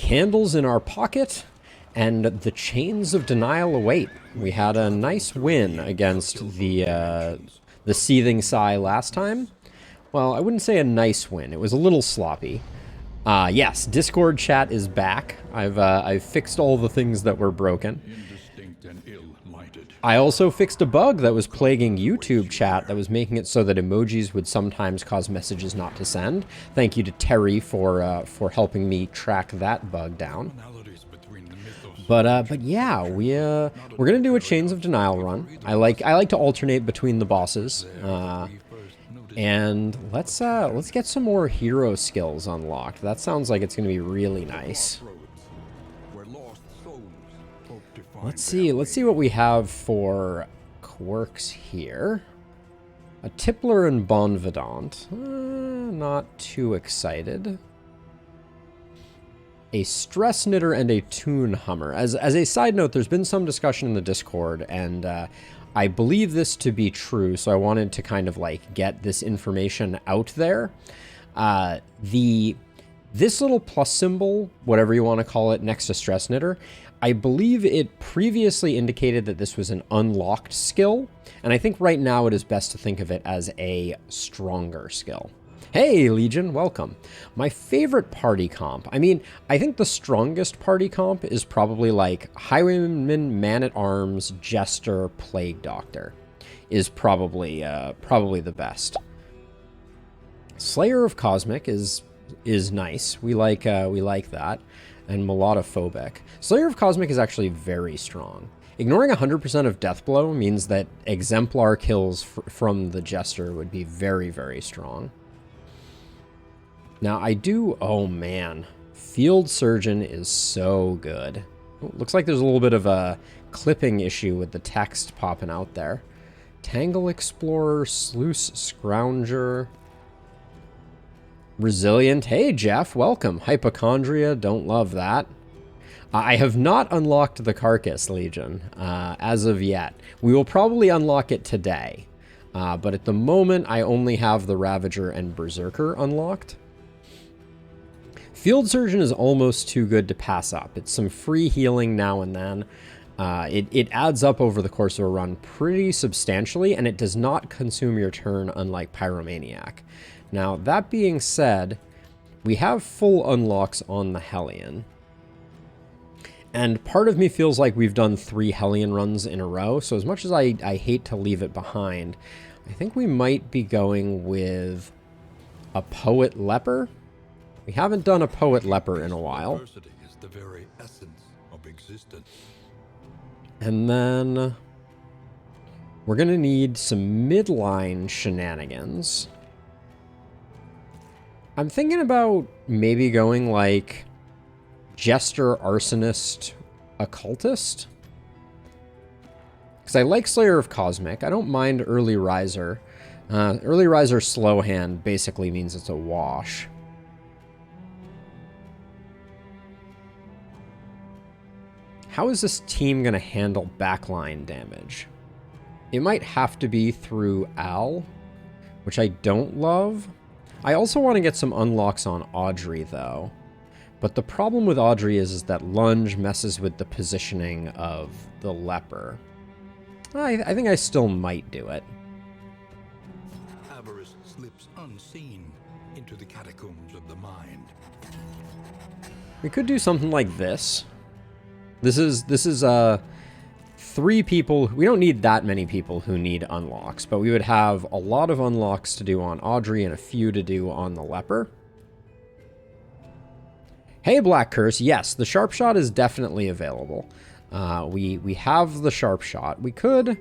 candles in our pocket, and the chains of denial await. We had a nice win against the Seething Sigh last time. Well, I wouldn't say a nice win. It was a little sloppy. Yes, Discord chat is back. I've fixed all the things that were broken. I also fixed a bug that was plaguing YouTube chat that was making it so that emojis would sometimes cause messages not to send. Thank you to Terry for helping me track that bug down. But yeah, we're gonna do a Chains of Denial run. I like to alternate between the bosses. And let's get some more hero skills unlocked. That sounds like it's gonna be really nice. Let's see what we have for quirks here. A Tippler and Bonvidant. Not too excited. A Stress Knitter and a Toon Hummer. As a side note, there's been some discussion in the Discord, and I believe this to be true, so I wanted to kind of like get this information out there. This little plus symbol, whatever you want to call it, next to Stress Knitter, I believe it previously indicated that this was an unlocked skill, and I think right now it is best to think of it as a stronger skill. Hey, Legion, welcome. My favorite party comp. I mean, I think the strongest party comp is probably like Highwayman, Man-at-Arms, Jester, Plague Doctor is probably the best. Slayer of Cosmic is nice. We like that. And Melodophobic. Slayer of Cosmic is actually very strong. Ignoring 100% of Deathblow means that exemplar kills from the Jester would be very, very strong. Now, oh man, Field Surgeon is so good. Oh, looks like there's a little bit of a clipping issue with the text popping out there. Tangle Explorer, Sluice Scrounger, Resilient. Hey, Jeff, welcome. Hypochondria, don't love that. I have not unlocked the Carcass Legion as of yet. We will probably unlock it today, but at the moment, I only have the Ravager and Berserker unlocked. Field Surgeon is almost too good to pass up. It's some free healing now and then. It adds up over the course of a run pretty substantially, and it does not consume your turn, unlike Pyromaniac. Now, that being said, we have full unlocks on the Hellion. And part of me feels like we've done 3 Hellion runs in a row, so as much as I hate to leave it behind, I think we might be going with a Poet Leper. We haven't done a Poet Leper in a while. And then we're going to need some midline shenanigans. I'm thinking about maybe going like Jester, Arsonist, Occultist. Because I like Slayer of Cosmic. I don't mind Early Riser. Early Riser Slow Hand basically means it's a wash. How is this team going to handle backline damage? It might have to be through Al, which I don't love. I also want to get some unlocks on Audrey, though. But the problem with Audrey is that Lunge messes with the positioning of the Leper. I think I still might do it. Avarice slips unseen into the catacombs of the mind. We could do something like this. This is 3 people. We don't need that many people who need unlocks, but we would have a lot of unlocks to do on Audrey and a few to do on the Leper. Hey, Black Curse. Yes, the Sharp Shot is definitely available. We have the Sharp Shot. We could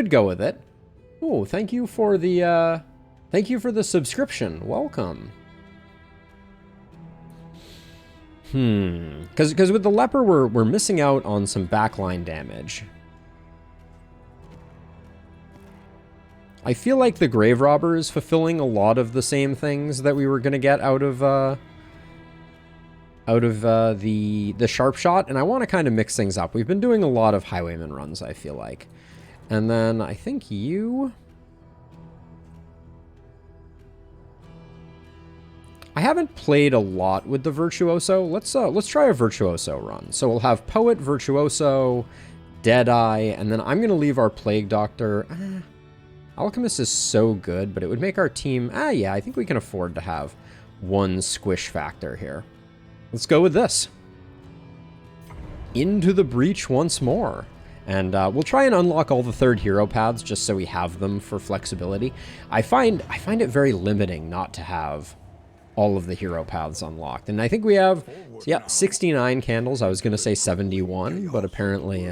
go with it. Oh, thank you for the subscription. Welcome. Because with the Leper, we're missing out on some backline damage. I feel like the Grave Robber is fulfilling a lot of the same things that we were going to get out of the Sharp Shot, and I want to kind of mix things up. We've been doing a lot of Highwayman runs, I feel like. And then I think you... I haven't played a lot with the Virtuoso. Let's try a Virtuoso run. So we'll have Poet, Virtuoso, Deadeye, and then I'm going to leave our Plague Doctor. Alchemist is so good, but it would make our team... yeah, I think we can afford to have one squish factor here. Let's go with this. Into the Breach once more. And we'll try and unlock all the third hero paths just so we have them for flexibility. I find it very limiting not to have all of the hero paths unlocked. And I think we have, yeah, 69 candles. I was going to say 71, but apparently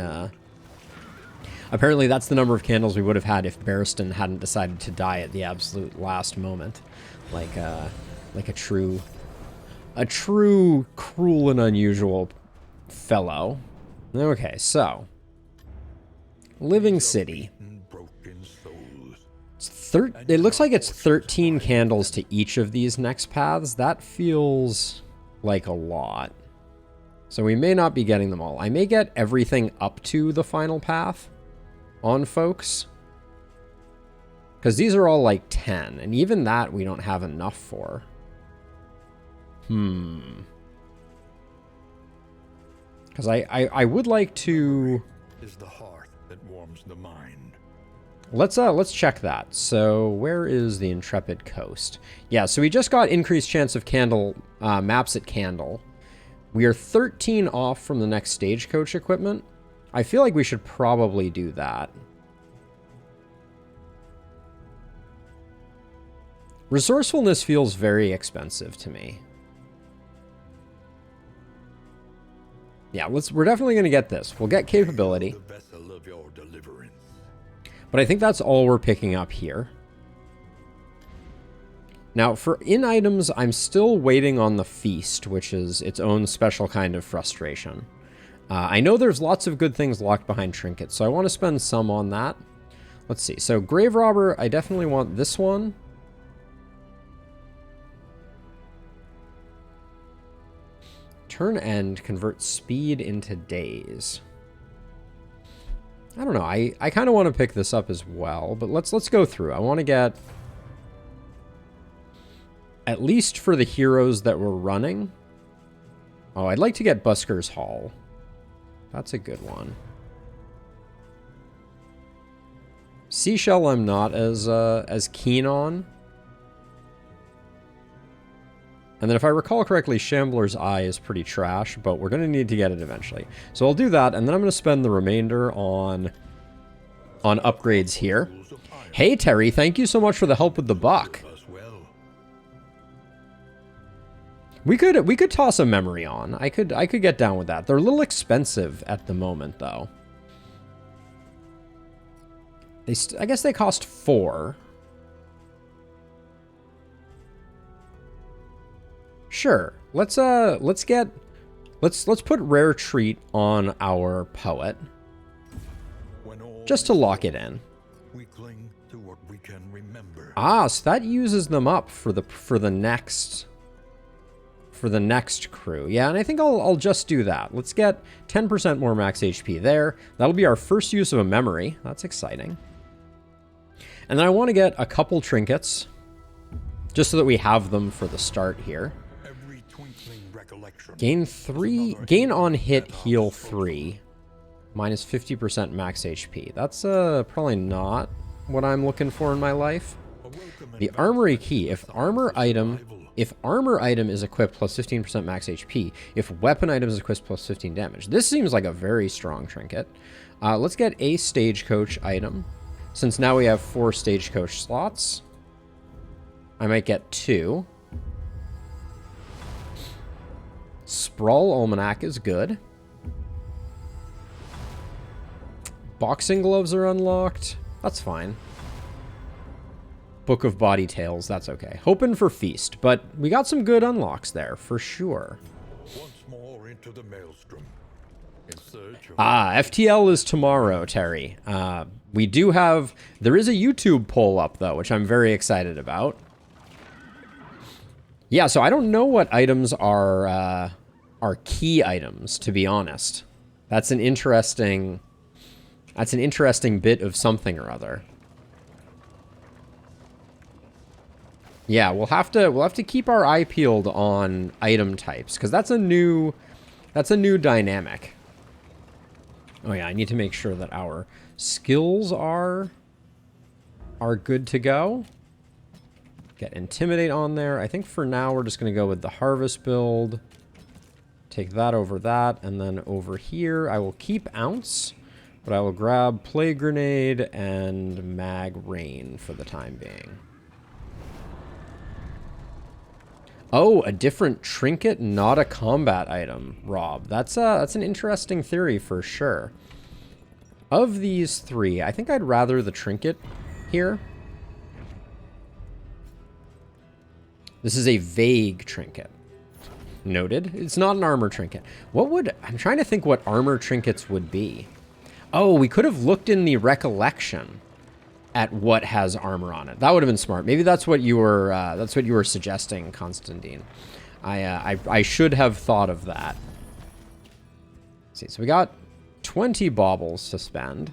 that's the number of candles we would have had if Barristan hadn't decided to die at the absolute last moment. Like a true cruel and unusual fellow. Okay, so Living City. It looks like it's 13 candles to each of these next paths. That feels like a lot. So we may not be getting them all. I may get everything up to the final path on folks. Because these are all like 10. And even that we don't have enough for. Because I would like to... Is the heart that warms the mind. Let's check that. So where is the Intrepid Coast? Yeah, so we just got increased chance of candle maps at Candle. We are 13 off from the next stagecoach equipment. I feel like we should probably do that. Resourcefulness feels very expensive to me. Yeah, we're definitely going to get this. We'll get capability. The vessel of your deliverance. But I think that's all we're picking up here. Now, for in-items, I'm still waiting on the Feast, which is its own special kind of frustration. I know there's lots of good things locked behind trinkets, so I want to spend some on that. Let's see. So, Grave Robber, I definitely want this one. Turn end converts speed into days. I don't know. I kind of want to pick this up as well, but let's go through. I want to get, at least for the heroes that we're running. Oh, I'd like to get Busker's Hall. That's a good one. Seashell I'm not as keen on. And then if I recall correctly, Shambler's Eye is pretty trash, but we're going to need to get it eventually. So I'll do that, and then I'm going to spend the remainder on upgrades here. Hey, Terry, thank you so much for the help with the buck. We could toss a memory on. I could get down with that. They're a little expensive at the moment, though. I guess they cost 4. Sure. Let's put Rare Treat on our Poet. Just to lock it in. We cling to what we can remember. Ah, so that uses them up for the next crew. Yeah, and I think I'll just do that. Let's get 10% more max HP there. That'll be our first use of a memory. That's exciting. And then I want to get a couple trinkets just so that we have them for the start here. Gain on hit, heal 3, minus 50% max HP. That's probably not what I'm looking for in my life. The Armory Key. If armor item is equipped plus 15% max HP, if weapon item is equipped plus 15 damage. This seems like a very strong trinket. Let's get a stagecoach item. Since now we have 4 stagecoach slots, I might get 2. Sprawl Almanac is good. Boxing gloves are unlocked. That's fine. Book of Body Tales, that's okay. Hoping for Feast, but we got some good unlocks there, for sure. Once more into the maelstrom. In search of FTL is tomorrow, Terry. There is a YouTube poll up, though, which I'm very excited about. Yeah, so I don't know what items are key items, to be honest. That's an interesting bit of something or other. Yeah, we'll have to keep our eye peeled on item types, because that's a new dynamic. Oh yeah, I need to make sure that our skills are good to go. Get Intimidate on there. I think for now we're just going to go with the Harvest build. Take that over that, and then over here I will keep Ounce, but I will grab Plague Grenade and Mag Rain for the time being. Oh, a different trinket, not a combat item, Rob. That's an interesting theory for sure. Of these three, I think I'd rather the trinket here. This is a vague trinket. Noted. It's not an armor trinket. I'm trying to think what armor trinkets would be. Oh, we could have looked in the recollection at what has armor on it. That would have been smart. Maybe that's what you were suggesting, Constantine. I should have thought of that. Let's see, so we got 20 baubles to spend.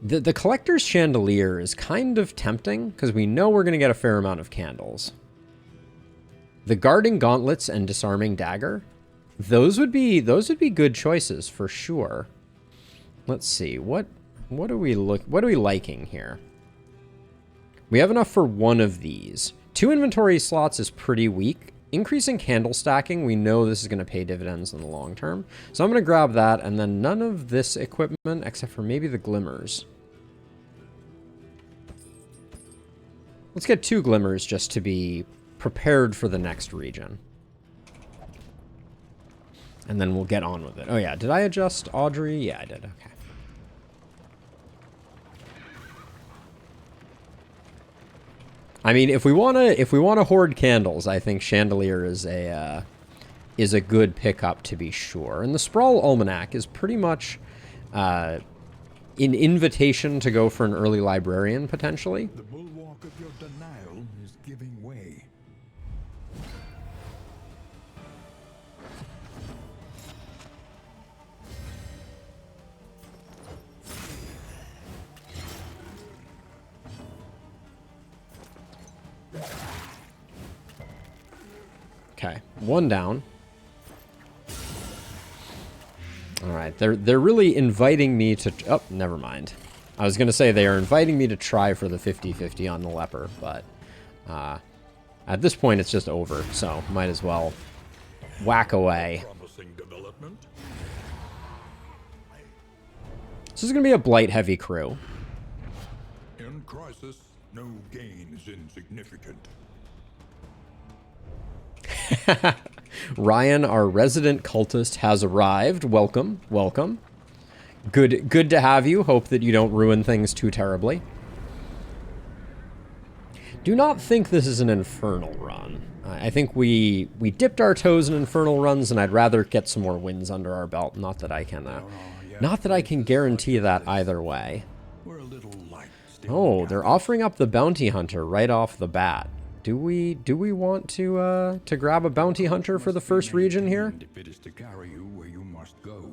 The Collector's Chandelier is kind of tempting because we know we're going to get a fair amount of candles. The Guarding Gauntlets and Disarming Dagger, those would be good choices for sure. Let's see, what are we liking here? We have enough for one of these. 2 inventory slots is pretty weak. Increasing candle stacking, we know this is going to pay dividends in the long term. So I'm going to grab that, and then none of this equipment except for maybe the glimmers. Let's get 2 glimmers just to be prepared for the next region. And then we'll get on with it. Oh yeah, did I adjust Audrey? Yeah, I did. Okay. I mean, if we wanna hoard candles, I think Chandelier is a good pickup to be sure. And the Sprawl Almanac is pretty much an invitation to go for an early librarian potentially. The bulwark of your denial is giving way. Okay, 1 down. All right, they're really inviting me to... Oh, never mind. I was going to say they are inviting me to try for the 50-50 on the leper, but at this point it's just over, so might as well whack away. Promising development. This is going to be a blight-heavy crew. In crisis, no gain is insignificant. Ryan, our resident cultist, has arrived. Welcome, welcome. Good to have you. Hope that you don't ruin things too terribly. Do not think this is an infernal run. I think we dipped our toes in infernal runs, and I'd rather get some more wins under our belt. Not that I can guarantee that either way. We're a little light. Oh, they're offering up the bounty hunter right off the bat. Do we want to grab a bounty hunter for the first region here? If it is to carry you where you must go.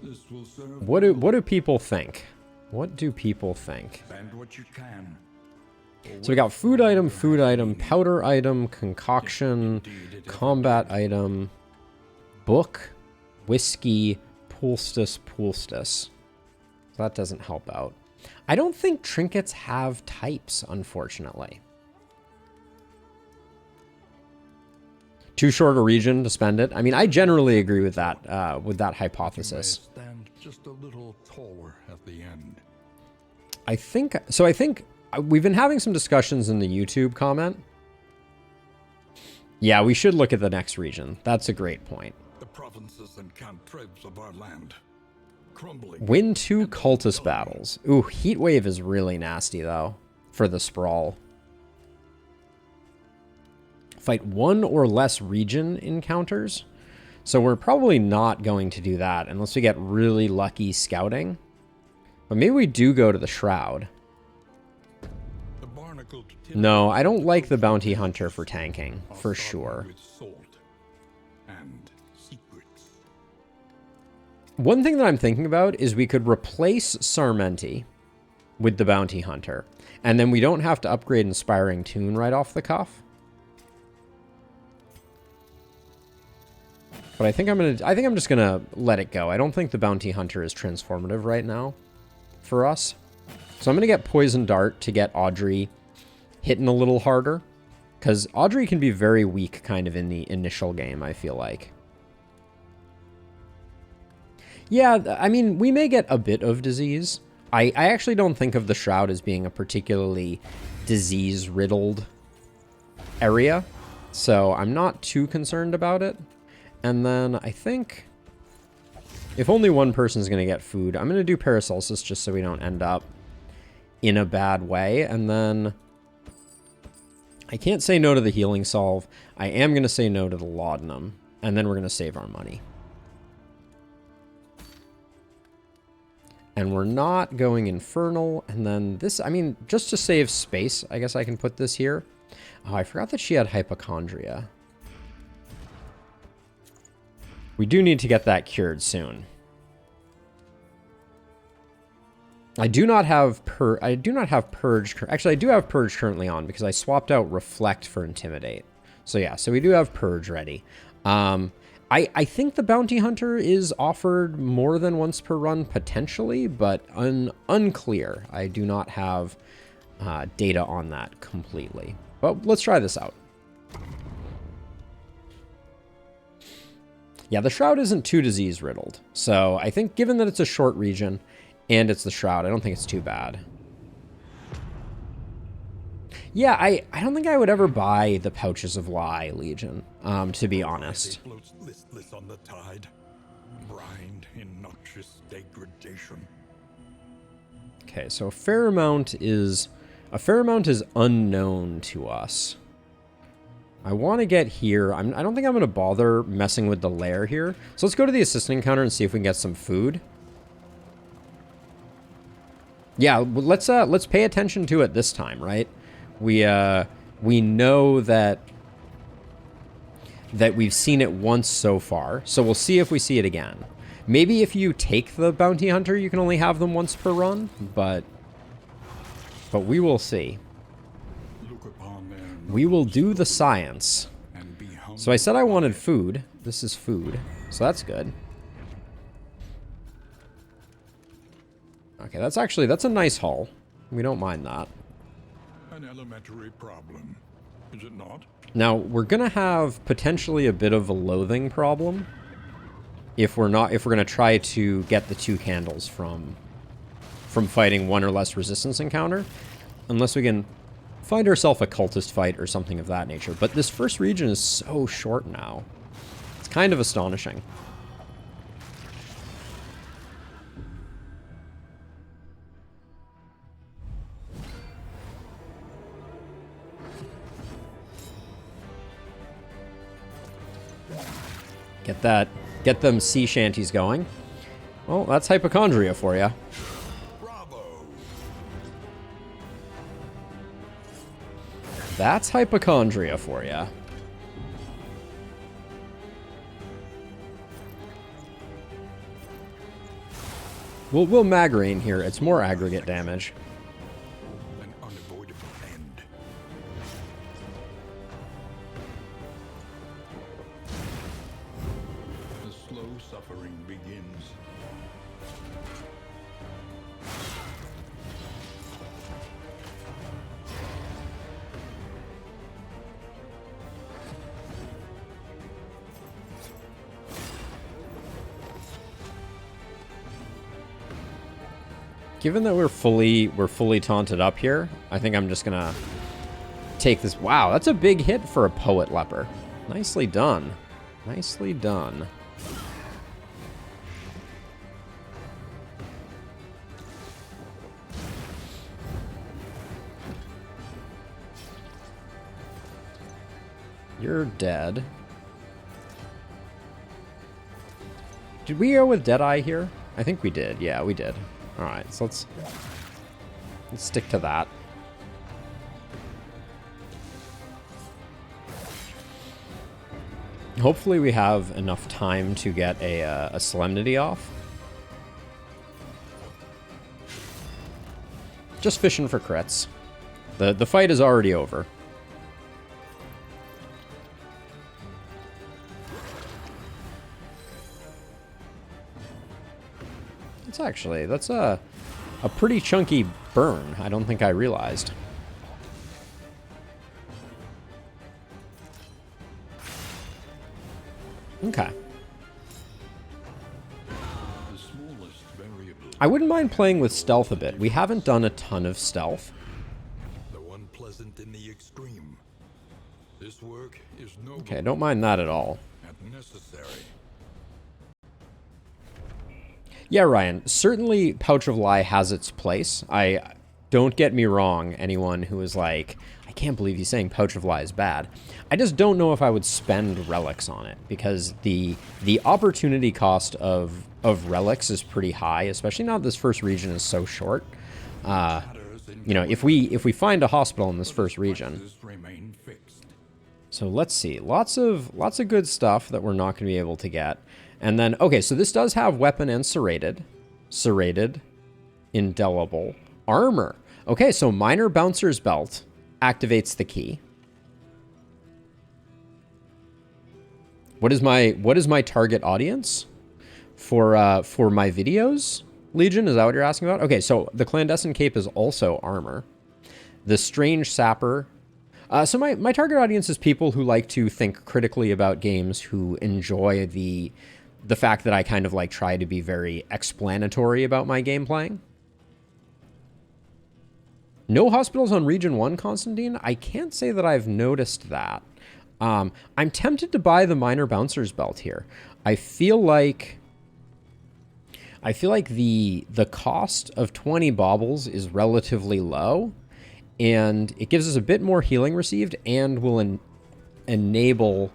This will serve. What do people think? What do people think? Spend what you can. So we got food item, powder item, concoction, combat item, book, whiskey, poultice. That doesn't help out. I don't think trinkets have types, unfortunately. Too short a region to spend it. I mean, I generally agree with that hypothesis. You may stand just a little taller at the end. I think we've been having some discussions in the YouTube comment. Yeah, we should look at the next region. That's a great point. The provinces and cantrevs of our land. Crumbling. Win 2 cultist battles. Ooh, Heatwave is really nasty, though, for the Sprawl. Fight 1 or less region encounters. So we're probably not going to do that unless we get really lucky scouting. But maybe we do go to the Shroud. No, I don't like the Bounty Hunter for tanking, for sure. One thing that I'm thinking about is we could replace Sarmenti with the Bounty Hunter, and then we don't have to upgrade Inspiring Tune right off the cuff. But I think I'm just gonna let it go. I don't think the Bounty Hunter is transformative right now for us. So I'm gonna get Poison Dart to get Audrey hitting a little harder, because Audrey can be very weak kind of in the initial game, I feel like. Yeah, I mean, we may get a bit of disease. I actually don't think of the Shroud as being a particularly disease-riddled area, so I'm not too concerned about it. And then I think if only one person's going to get food, I'm going to do Paracelsus just so we don't end up in a bad way. And then I can't say no to the Healing Salve. I am going to say no to the Laudanum, and then we're going to save our money. And we're not going Infernal. And then this, I mean, just to save space, I guess I can put this here. Oh, I forgot that she had Hypochondria. We do need to get that cured soon. I do not have Purge. Actually, I do have Purge currently on because I swapped out Reflect for Intimidate. So yeah, so we do have Purge ready. I think the Bounty Hunter is offered more than once per run, potentially, but unclear. I do not have data on that completely. But let's try this out. Yeah, the Shroud isn't too disease-riddled. So I think given that it's a short region and it's the Shroud, I don't think it's too bad. Yeah, I don't think I would ever buy the Pouches of Lie Legion, to be honest. Floats listless on the tide, brined in noxious degradation. Okay, so a fair amount is unknown to us. I want to get here. I don't think I'm going to bother messing with the lair here. So let's go to the assistant encounter and see if we can get some food. Yeah, let's pay attention to it this time, right? We know that we've seen it once so far, so we'll see if we see it again. Maybe if you take the Bounty Hunter, you can only have them once per run, but we will see. We will do the science. So I said I wanted food. This is food, so that's good. Okay, that's a nice haul. We don't mind that. An elementary problem, is it not? Now, we're gonna have potentially a bit of a loathing problem if we're gonna try to get the 2 candles from fighting 1 or less resistance encounter, unless we can find ourselves a cultist fight or something of that nature. But this first region is so short now. It's kind of astonishing. Get them sea shanties going. Well, that's Hypochondria for you. Bravo! That's Hypochondria for you. We'll Magrine here. It's more aggregate damage. An unavoidable end. The slow suffering begins. Given that we're fully taunted up here, I think I'm just gonna take this. Wow, that's a big hit for a Poet Leper. Nicely done. Nicely done. You're dead. Did we go with Deadeye here? I think we did. Yeah, we did. Alright, so let's stick to that. Hopefully we have enough time to get a Solemnity off. Just fishing for crits. The fight is already over. That's a pretty chunky burn. I don't think I realized. Okay. I wouldn't mind playing with stealth a bit. We haven't done a ton of stealth. The one pleasant in the extreme. This work is noble. Okay, don't mind that at all. And necessary. Yeah, Ryan, certainly Pouch of Lie has its place. Don't get me wrong, anyone who is like, I can't believe he's saying Pouch of Lie is bad. I just don't know if I would spend relics on it, because the opportunity cost of relics is pretty high, especially now that this first region is so short. You know, if we find a hospital in this first region. So let's see. Lots of good stuff that we're not going to be able to get. And then, okay, so this does have weapon and serrated, indelible, armor. Okay, so minor bouncer's belt activates the key. What is my target audience for my videos? Legion, is that what you're asking about? Okay, so the clandestine cape is also armor. The strange sapper. So my target audience is people who like to think critically about games, who enjoy the fact that I kind of like try to be very explanatory about my game playing. No hospitals on Region 1, Constantine? I can't say that I've noticed that. I'm tempted to buy the minor bouncer's belt here. I feel like the cost of 20 baubles is relatively low, and it gives us a bit more healing received and will enable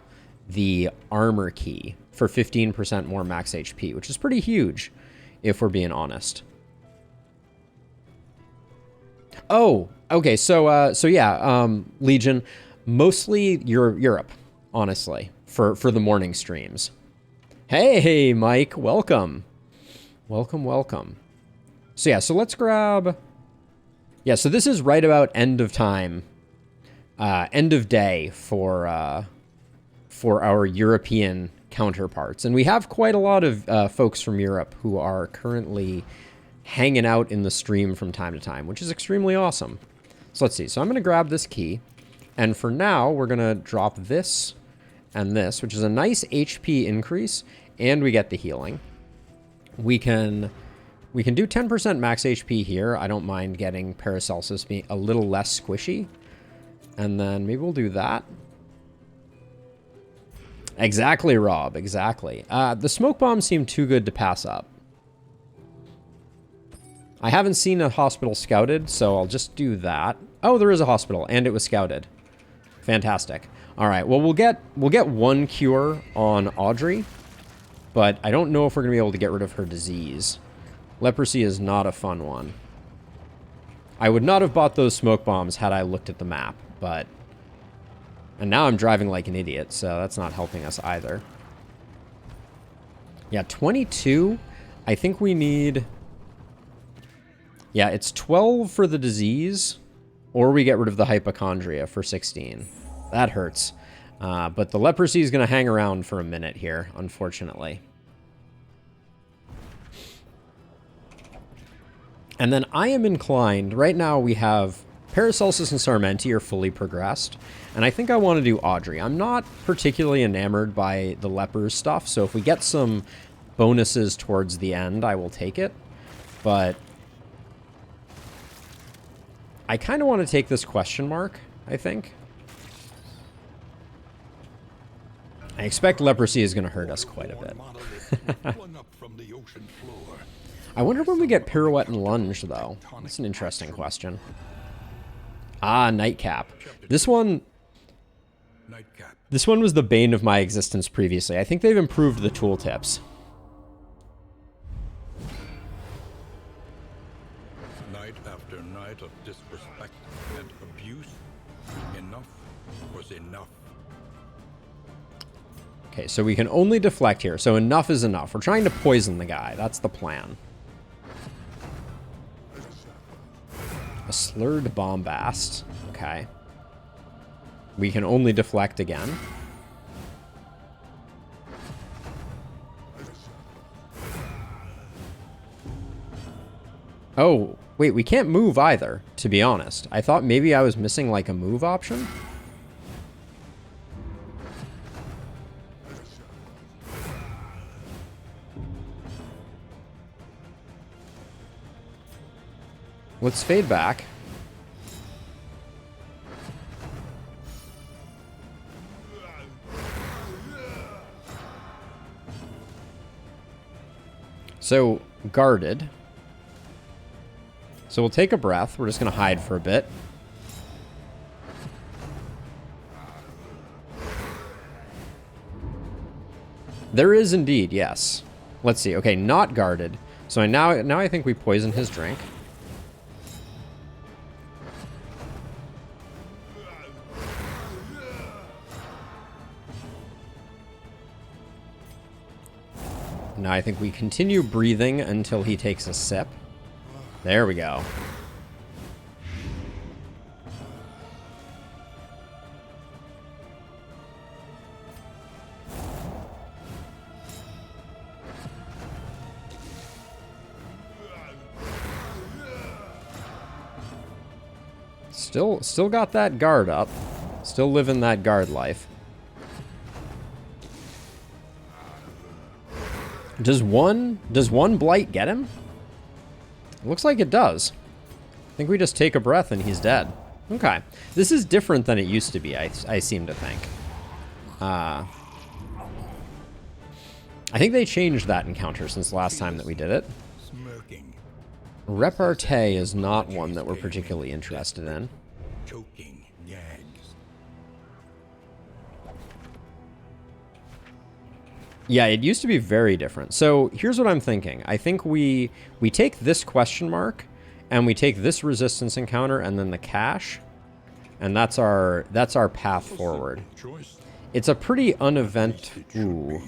the armor key for 15% more max HP, which is pretty huge if we're being honest. Oh, okay. So yeah, Legion, mostly Europe, honestly, for the morning streams. Hey, Mike, welcome. Welcome. So yeah, so let's grab... Yeah, so this is right about end of time, end of day for our European counterparts. And we have quite a lot of folks from Europe who are currently hanging out in the stream from time to time, which is extremely awesome. So let's see. So I'm going to grab this key. And for now, we're going to drop this and this, which is a nice HP increase. And we get the healing. We can do 10% max HP here. I don't mind getting Paracelsus being a little less squishy. And then maybe we'll do that. Exactly, Rob. Exactly. The smoke bombs seem too good to pass up. I haven't seen a hospital scouted, so I'll just do that. Oh, there is a hospital, and it was scouted. Fantastic. All right. Well, we'll get one cure on Audrey, but I don't know if we're gonna be able to get rid of her disease. Leprosy is not a fun one. I would not have bought those smoke bombs had I looked at the map, but... And now I'm driving like an idiot, so that's not helping us either. Yeah, 22. I think we need... Yeah, it's 12 for the disease, or we get rid of the hypochondria for 16. That hurts. But the leprosy is going to hang around for a minute here, unfortunately. And then I am inclined... Right now we have Paracelsus and Sarmenti are fully progressed, and I think I want to do Audrey. I'm not particularly enamored by the lepers stuff, so if we get some bonuses towards the end, I will take it. But I kind of want to take this question mark, I think. I expect leprosy is going to hurt us quite a bit. I wonder when we get pirouette and lunge, though. That's an interesting question. Ah, Nightcap. This one was the bane of my existence previously. I think they've improved the tooltips. Night after night of disrespect and abuse, enough was enough. Okay, so we can only deflect here. So enough is enough. We're trying to poison the guy. That's the plan. A slurred bombast. Okay. We can only deflect again. Oh, wait, we can't move either, to be honest. I thought maybe I was missing like a move option. Let's fade back. So, guarded. So we'll take a breath. We're just going to hide for a bit. There is indeed, yes. Let's see. Okay, not guarded. So now I think we poison his drink. Now I think we continue breathing until he takes a sip. There we go. Still got that guard up. Still living that guard life. Does one blight get him? It looks like it does. I think we just take a breath and he's dead. Okay. This is different than it used to be, I seem to think. I think they changed that encounter since the last time that we did it. Smirking, Repartee is not one that we're particularly interested in. choking, gags. Yeah, it used to be very different. So here's what I'm thinking. I think we take this question mark and we take this resistance encounter and then the cache, and that's our path forward. Choice. It's a pretty Ooh.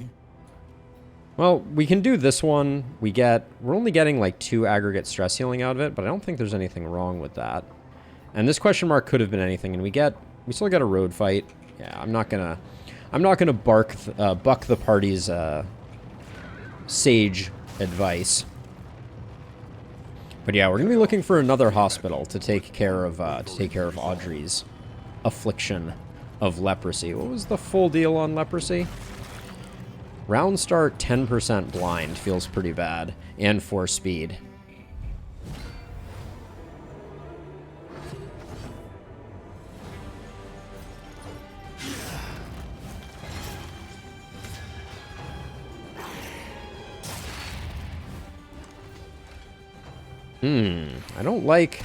Well, we can do this one. We're only getting like 2 aggregate stress healing out of it, but I don't think there's anything wrong with that. And this question mark could have been anything, and we still get a road fight. Yeah, I'm not gonna buck the party's sage advice. But yeah, we're gonna be looking for another hospital to take care of Audrey's affliction of leprosy. What was the full deal on leprosy? Round start 10% blind feels pretty bad, and 4 speed. I don't like...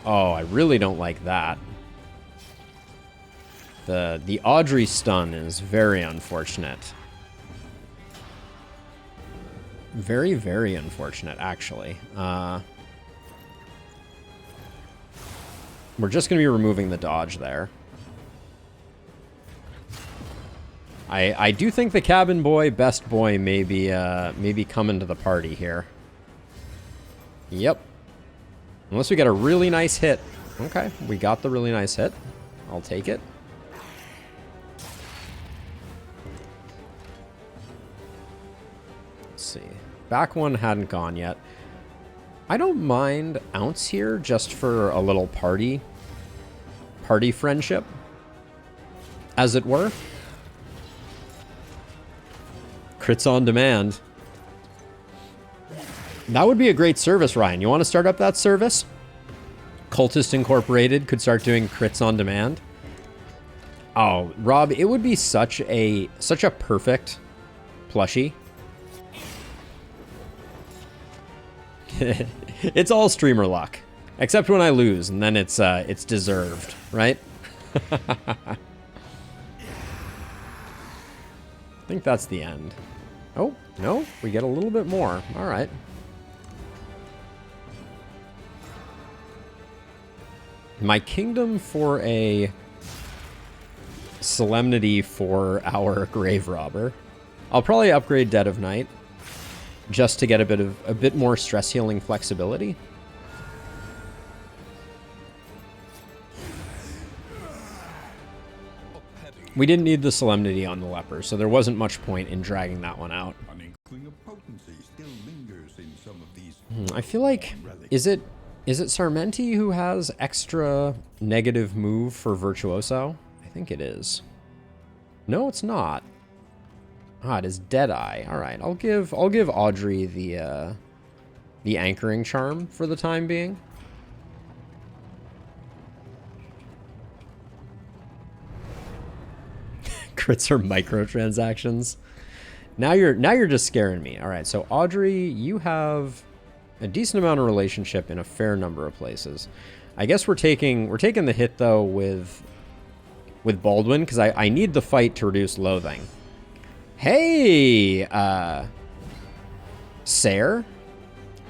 Oh, I really don't like that. The Audrey stun is very unfortunate. Very, very unfortunate, actually. We're just going to be removing the dodge there. I do think the cabin boy, best boy, may be coming to the party here. Yep. Unless we get a really nice hit. Okay, we got the really nice hit. I'll take it. Let's see. Back one hadn't gone yet. I don't mind Ounce here just for a little party friendship, as it were. Crits on demand. That would be a great service, Ryan. You want to start up that service? Cultist Incorporated could start doing crits on demand. Oh, Rob, it would be such a perfect plushie. It's all streamer luck, except when I lose, and then it's deserved, right? I think that's the end. Oh, no, we get a little bit more. All right. My kingdom for a solemnity for our grave robber. I'll probably upgrade Dead of Night just to get a bit more stress healing flexibility. We didn't need the Solemnity on the Leper, so there wasn't much point in dragging that one out. An inkling of potency still lingers in some of these. I feel like, is it Sarmenti who has extra negative move for Virtuoso? I think it is. No, it's not. Ah, it is Deadeye. All right, I'll give Audrey the anchoring charm for the time being. Crits are microtransactions. Now you're just scaring me. All right, so Audrey, you have a decent amount of relationship in a fair number of places. I guess we're taking the hit though with Baldwin because I need the fight to reduce loathing. Hey, Sayre,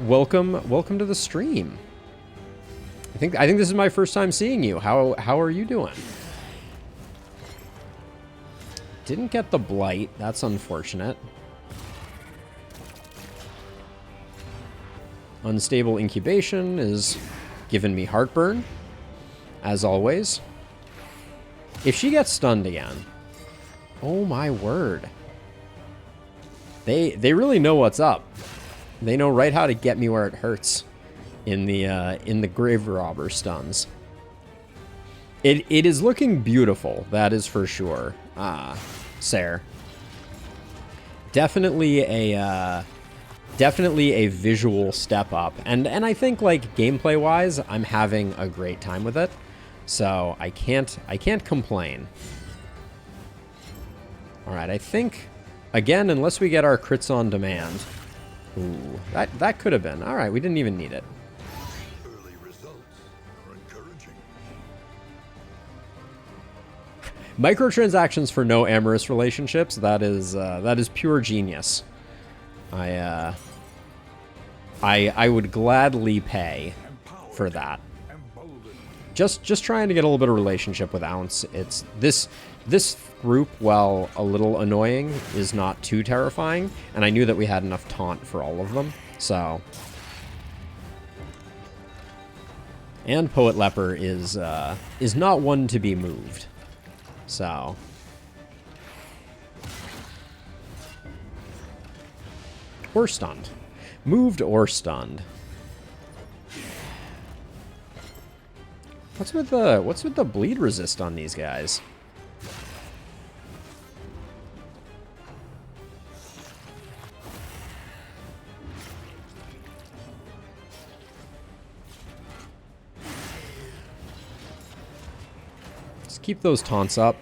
welcome to the stream. I think this is my first time seeing you. How are you doing? Didn't get the blight. That's unfortunate. Unstable incubation is giving me heartburn, as always. If she gets stunned again, oh my word. They really know what's up. They know right how to get me where it hurts in the grave robber stuns. It is looking beautiful, that is for sure. Sayre. Definitely a visual step up, and I think like gameplay wise, I'm having a great time with it, so I can't complain. All right, I think again, unless we get our crits on demand. Ooh, that could have been. All right, we didn't even need it. Early results are encouraging. Microtransactions for no amorous relationships. That is pure genius. I would gladly pay for that. Just trying to get a little bit of relationship with Ounce. It's this group, while a little annoying, is not too terrifying, and I knew that we had enough taunt for all of them. So, and Poet Leper is not one to be moved. So, or stunned. Moved or stunned. What's with the bleed resist on these guys? Just keep those taunts up.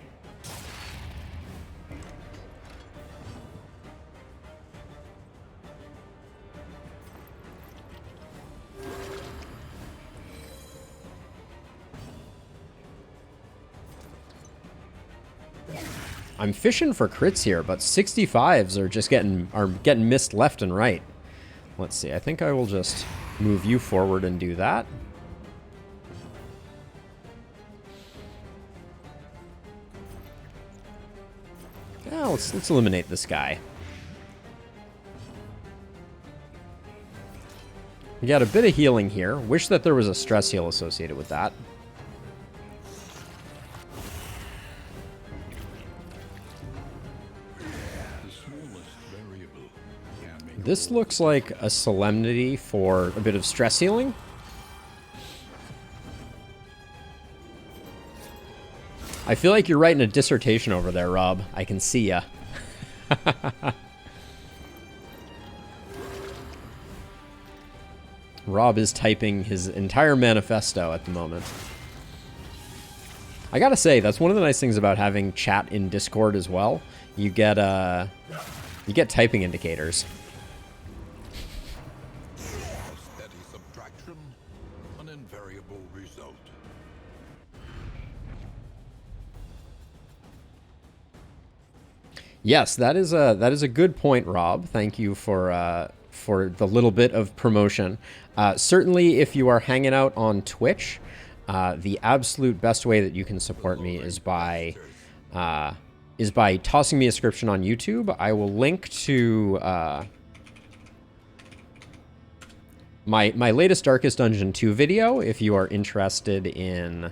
I'm fishing for crits here, but 65s are just getting missed left and right. Let's see. I think I will just move you forward and do that. Yeah, let's eliminate this guy. We got a bit of healing here. Wish that there was a stress heal associated with that. This looks like a Solemnity for a bit of stress healing. I feel like you're writing a dissertation over there, Rob. I can see ya. Rob is typing his entire manifesto at the moment. I gotta say, that's one of the nice things about having chat in Discord as well. You get typing indicators. Steady subtraction, an invariable result. Yes, that is a good point, Rob. Thank you for the little bit of promotion. Certainly, if you are hanging out on Twitch, the absolute best way that you can support me is by tossing me a subscription on YouTube. I will link to my latest Darkest Dungeon 2 video if you are interested in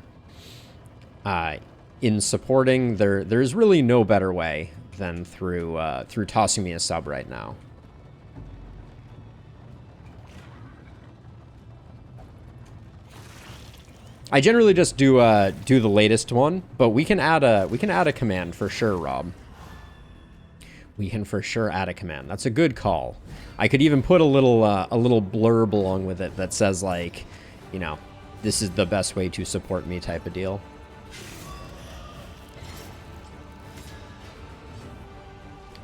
in supporting, there's really no better way than through tossing me a sub right now. I generally just do the latest one, but we can add a command for sure, Rob. We can for sure add a command. That's a good call. I could even put a little blurb along with it that says, like, you know, this is the best way to support me type of deal.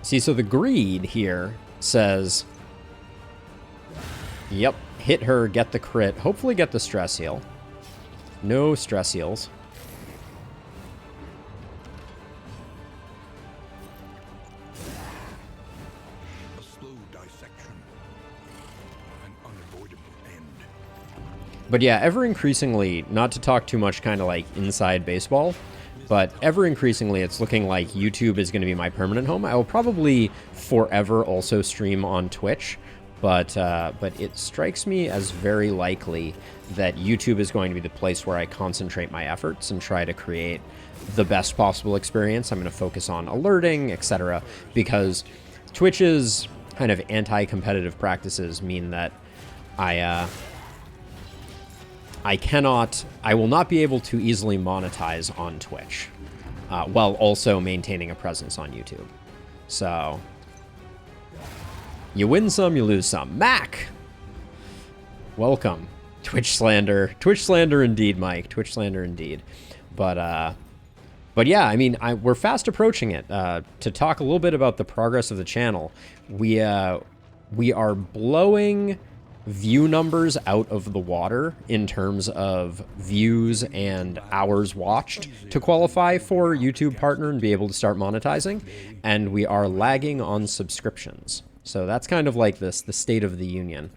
See, so the greed here says, yep, hit her, get the crit, hopefully get the stress heal. No stress heals. A slow dissection. An unavoidable end. But yeah, ever increasingly, not to talk too much kind of like inside baseball, but ever increasingly it's looking like YouTube is going to be my permanent home. I will probably forever also stream on Twitch, but it strikes me as very likely that YouTube is going to be the place where I concentrate my efforts and try to create the best possible experience. I'm going to focus on alerting, etc., because Twitch's kind of anti-competitive practices mean that I will not be able to easily monetize on Twitch, while also maintaining a presence on YouTube. So, you win some, you lose some. Mac! Welcome. Twitch slander. Twitch slander indeed, Mike. Twitch slander indeed. But yeah, I mean, we're fast approaching it. To talk a little bit about the progress of the channel, we are blowing view numbers out of the water in terms of views and hours watched to qualify for YouTube Partner and be able to start monetizing, and we are lagging on subscriptions. So that's kind of like the state of the union.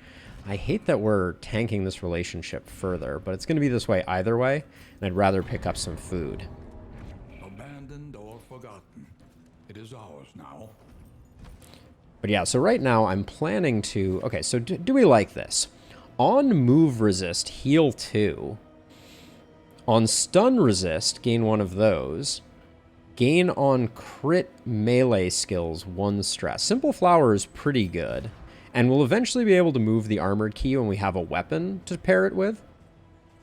I hate that we're tanking this relationship further, but it's going to be this way either way, and I'd rather pick up some food. Abandoned or forgotten. It is ours now. But yeah, so right now I'm planning to... Okay, so do we like this? On move resist, heal 2. On stun resist, gain 1 of those. Gain on crit melee skills 1 stress. Simple Flower is pretty good. And we'll eventually be able to move the armored key when we have a weapon to pair it with.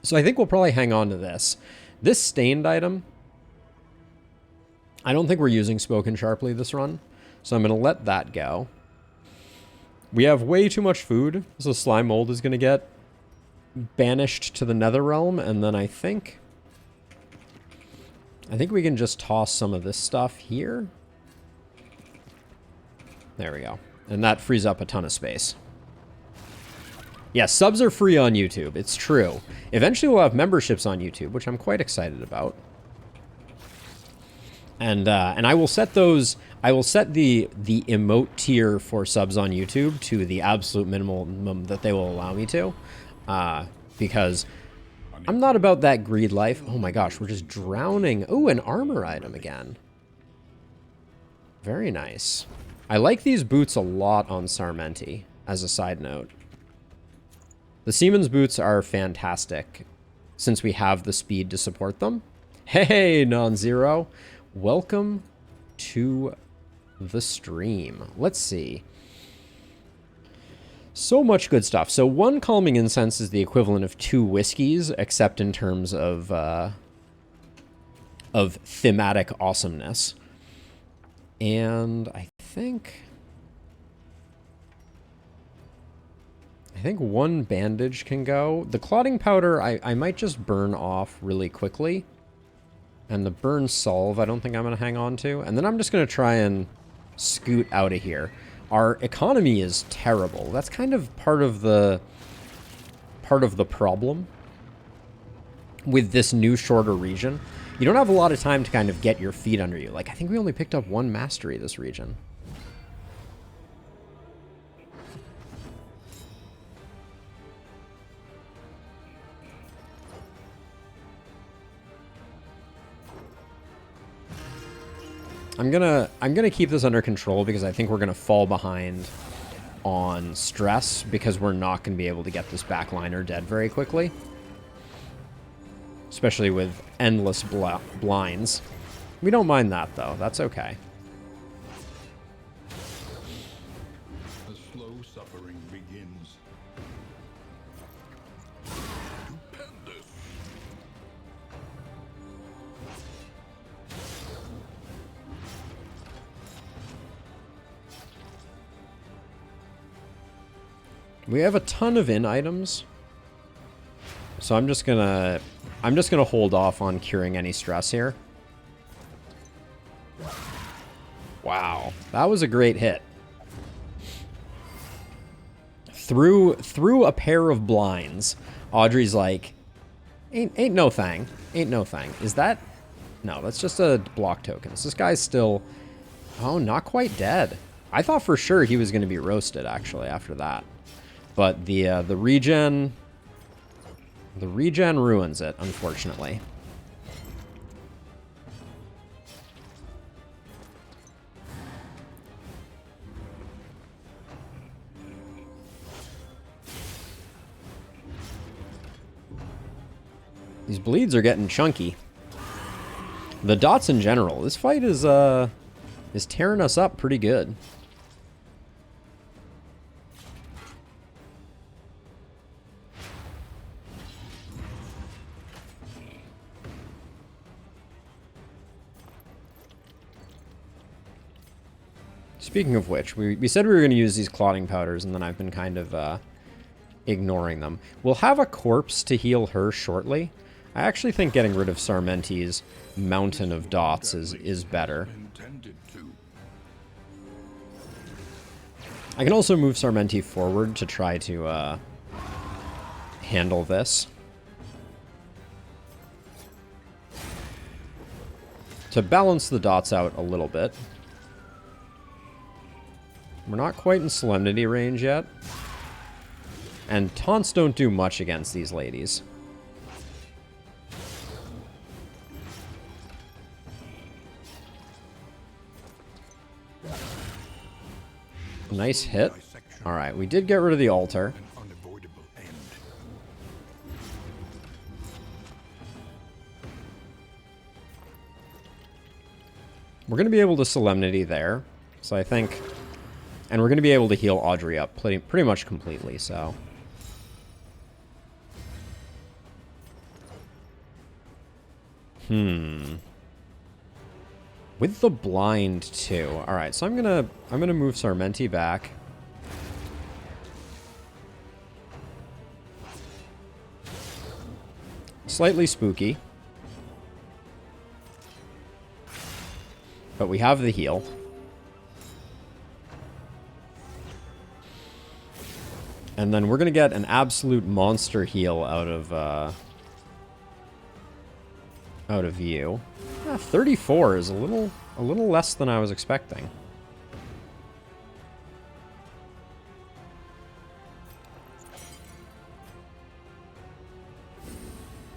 So I think we'll probably hang on to this. This stained item, I don't think we're using Spoken Sharply this run. So I'm going to let that go. We have way too much food, so Slime Mold is going to get banished to the Netherrealm, and then I think we can just toss some of this stuff here. There we go. And that frees up a ton of space. Yeah, subs are free on YouTube. It's true. Eventually we'll have memberships on YouTube, which I'm quite excited about. And I will set those... I will set the emote tier for subs on YouTube to the absolute minimum that they will allow me to. Because I'm not about that greed life. Oh my gosh, we're just drowning. Oh, an armor item again. Very nice. I like these boots a lot on Sarmenti, as a side note. The Seaman's boots are fantastic, since we have the speed to support them. Hey, Non-Zero. Welcome to the stream. Let's see. So much good stuff. So 1 calming incense is the equivalent of 2 whiskeys, except in terms of thematic awesomeness. And I think 1 bandage can go. The clotting powder, I might just burn off really quickly. And the burn solve, I don't think I'm going to hang on to. And then I'm just going to try and scoot out of here. Our economy is terrible. That's kind of part of the problem with this new shorter region. You don't have a lot of time to kind of get your feet under you. Like, I think we only picked up 1 mastery this region. I'm gonna keep this under control because I think we're gonna fall behind on stress because we're not gonna be able to get this backliner dead very quickly. especially with endless blinds. We don't mind that, though. That's okay. The slow suffering begins. Stupendous. We have a ton of in items. So I'm just gonna hold off on curing any stress here. Wow, that was a great hit. Through a pair of blinds. Audrey's like, ain't no thing. Ain't no thing. Is that? No, that's just a block tokens. This guy's still, oh, not quite dead. I thought for sure he was gonna be roasted actually after that. But the regen ruins it, unfortunately. These bleeds are getting chunky. The dots in general, this fight is tearing us up pretty good. Speaking of which, we said we were going to use these clotting powders, and then I've been kind of ignoring them. We'll have a corpse to heal her shortly. I actually think getting rid of Sarmenti's mountain of dots is better. I can also move Sarmenti forward to try to handle this. To balance the dots out a little bit. We're not quite in Solemnity range yet. And taunts don't do much against these ladies. Nice hit. Alright, we did get rid of the altar. We're going to be able to Solemnity there. So I think... And we're going to be able to heal Audrey up pretty much completely, so... With the blind too. Alright, so I'm gonna move Sarmenti back. Slightly spooky. But we have the heal. And then we're gonna get an absolute monster heal out of you. Yeah, 34 is a little less than I was expecting.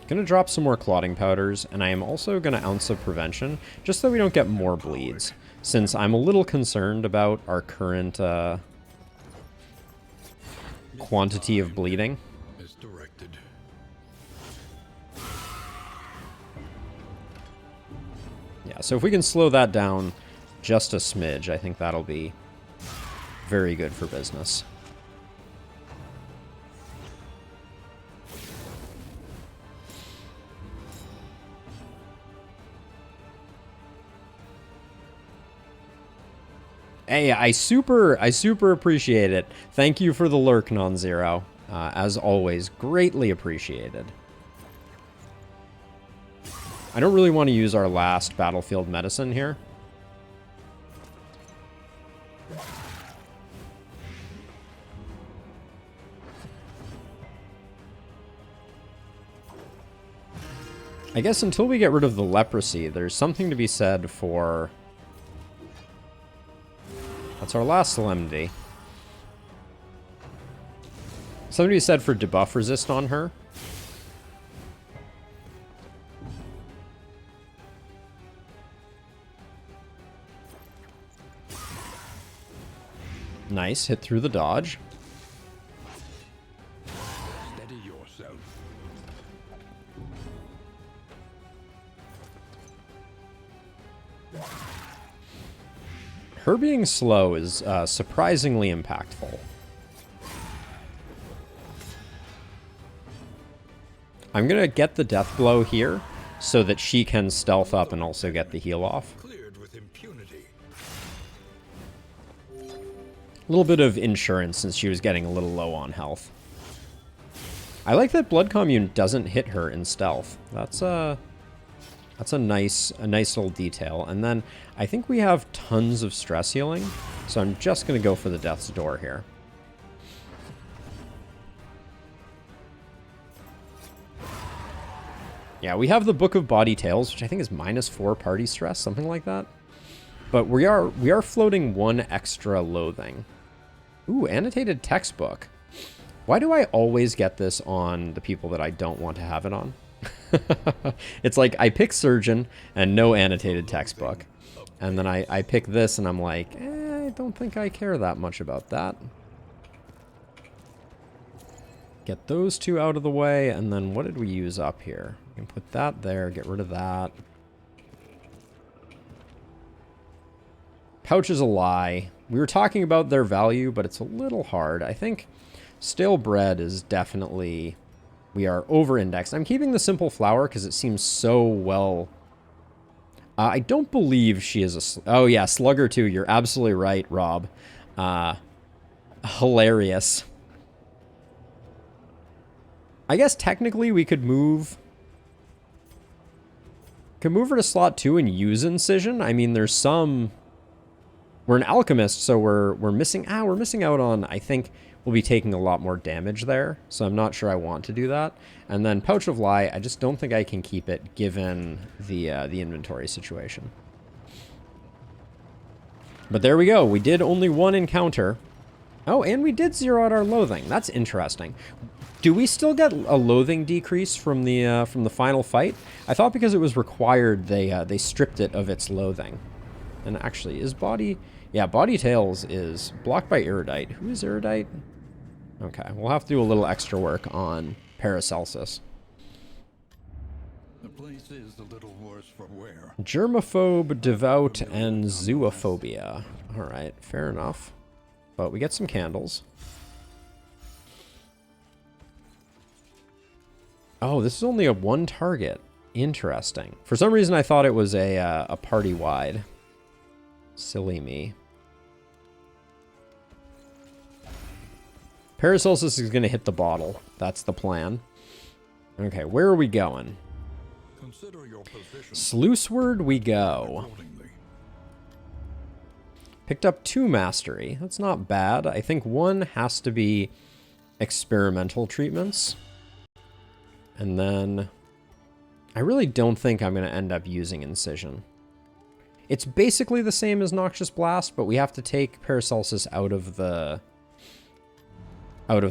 Gonna drop some more clotting powders, and I am also gonna ounce of prevention, just so we don't get more bleeds, since I'm a little concerned about our current quantity of bleeding. Yeah, so if we can slow that down just a smidge, I think that'll be very good for business. Hey, I super appreciate it. Thank you for the lurk, Non-Zero. As always, greatly appreciated. I don't really want to use our last battlefield medicine here. I guess until we get rid of the leprosy, there's something to be said for... That's our last Solemnity. Something to be said for debuff resist on her. Nice, hit through the dodge. Steady yourself. Her being slow is surprisingly impactful. I'm going to get the death blow here so that she can stealth up and also get the heal off. Cleared with impunity. A little bit of insurance since she was getting a little low on health. I like that Blood Commune doesn't hit her in stealth. That's a nice little detail. And then I think we have tons of stress healing, so I'm just going to go for the Death's Door here. Yeah, we have the Book of Body Tales, which I think is -4 party stress, something like that. But we are floating 1 extra loathing. Ooh, annotated textbook. Why do I always get this on the people that I don't want to have it on? It's like I pick Surgeon and no annotated textbook. And then I pick this and I'm like, I don't think I care that much about that. Get those 2 out of the way, and then what did we use up here? We can put that there, get rid of that. Pouch is a lie. We were talking about their value, but it's a little hard. I think stale bread is definitely... We are over-indexed. I'm keeping the simple flour because it seems so well... I don't believe she is a... Oh yeah, Slugger too. You're absolutely right, Rob. Hilarious. I guess technically we could move... Could move her to slot 2 and use Incision. I mean, there's some... We're an alchemist, so we're missing... we're missing out on... I think we'll be taking a lot more damage there, so I'm not sure I want to do that. And then Pouch of Lie, I just don't think I can keep it given the inventory situation. But there we go. We did only 1 encounter. Oh, and we did 0 out our loathing. That's interesting. Do we still get a loathing decrease from the final fight? I thought because it was required, they stripped it of its loathing. And actually, is Body... Yeah, Body Tales is blocked by Erudite. Who is Erudite? Okay, we'll have to do a little extra work on Paracelsus. The place is a little worse for wear. Germaphobe, Devout, and Zoophobia. Alright, fair enough. But we get some candles. Oh, this is only a 1 target. Interesting. For some reason, I thought it was a party-wide. Silly me. Paracelsus is going to hit the bottle. That's the plan. Okay, where are we going? Consider your position. Sluiceward we go. Accordingly. Picked up 2 mastery. That's not bad. I think 1 has to be experimental treatments. And then I really don't think I'm going to end up using Incision. It's basically the same as Noxious Blast, but we have to take Paracelsus out of the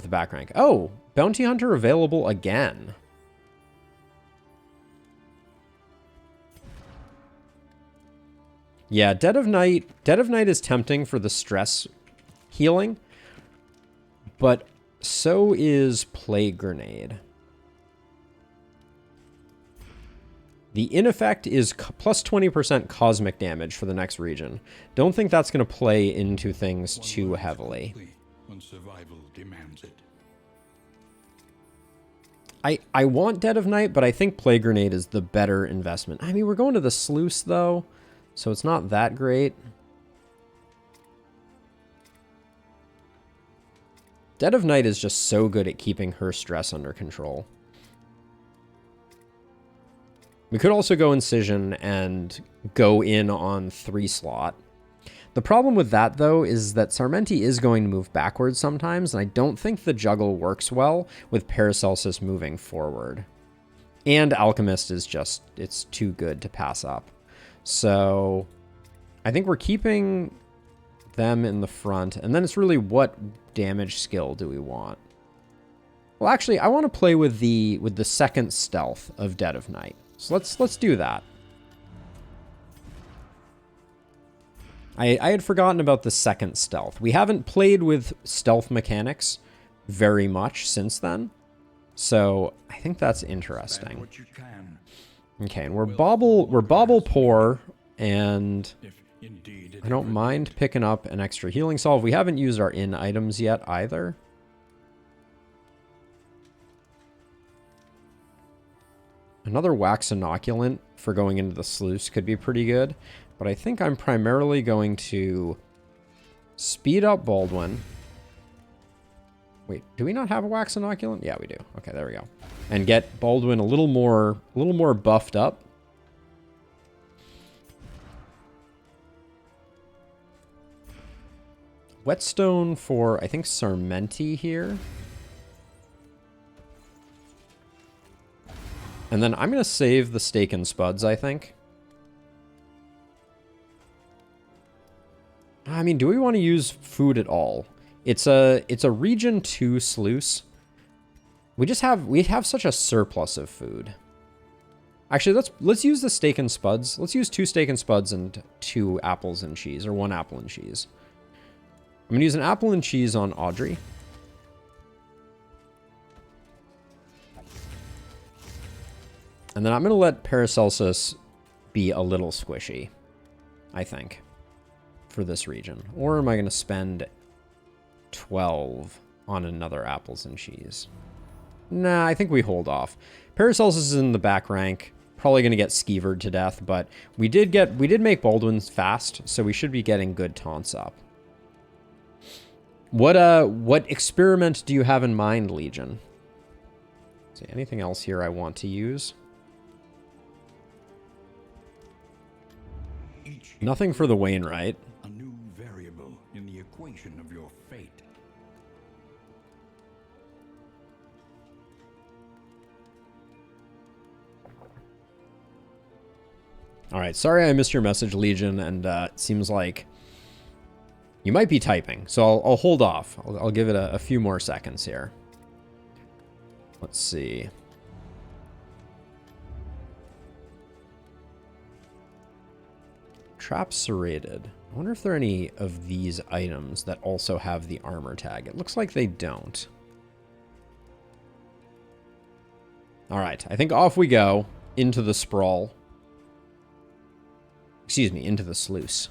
back rank. Oh, Bounty Hunter available again. Yeah, Dead of Night is tempting for the stress healing, but so is Plague Grenade. The in effect is plus 20% cosmic damage for the next region. Don't think that's going to play into things too heavily. When survival demands it. I want Dead of Night, but I think Plague Grenade is the better investment. I mean, we're going to the Sluice, though, so it's not that great. Dead of Night is just so good at keeping her stress under control. We could also go Incision and go in on 3 slot. The problem with that, though, is that Sarmenti is going to move backwards sometimes, and I don't think the juggle works well with Paracelsus moving forward. And Alchemist is just, it's too good to pass up. So I think we're keeping them in the front, and then it's really what damage skill do we want? Well, actually, I want to play with the second stealth of Dead of Night. So let's do that. I had forgotten about the second stealth. We haven't played with stealth mechanics very much since then. So I think that's interesting. Okay, and we're bauble poor, And If indeed it I don't ever mind did. picking up an extra healing salve. We haven't used our in items yet either. Another wax inoculant for going into the sluice could be pretty good. But I think I'm primarily going to speed up Baldwin. Wait, do we not have a wax inoculant? Yeah, we do. Okay, there we go. And get Baldwin a little more buffed up. Whetstone for, I think, Sarmenti here. And then I'm going to save the Steak and Spuds, I think. I mean, do we want to use food at all? It's a region 2 sluice. We have such a surplus of food. Actually, let's use the Steak and Spuds. Let's use 2 Steak and Spuds and 2 apples and cheese, or 1 apple and cheese. I'm going to use an apple and cheese on Audrey. And then I'm going to let Paracelsus be a little squishy, I think, for this region. Or am I going to spend 12 on another apples and cheese? Nah, I think we hold off. Paracelsus is in the back rank. Probably going to get skeevered to death, but we did make Baldwin fast, so we should be getting good taunts up. What experiment do you have in mind, Legion? Is there anything else here I want to use? Nothing for the Wainwright. A new variable in the equation of your fate. All right, sorry I missed your message, Legion, and it seems like you might be typing, so I'll hold off. I'll give it a few more seconds here. Let's see. Trap serrated. I wonder if there are any of these items that also have the armor tag. It looks like they don't. All right, I think off we go into the sprawl. Excuse me, into the sluice.